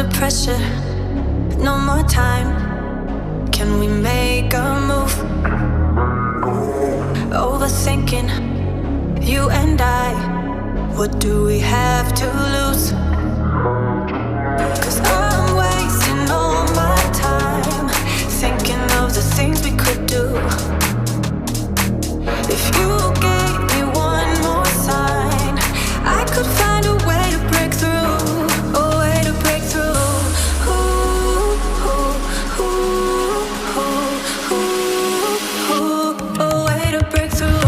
under pressure, no more time. Can we make a move? Overthinking, you and I. What do we have to lose? 'Cause I'm wasting all my time thinking of the things we could do. If you gave me one more sign, I could find a way to break through, a way to break through. Ooh, ooh, ooh, ooh, ooh, ooh, a way to break through.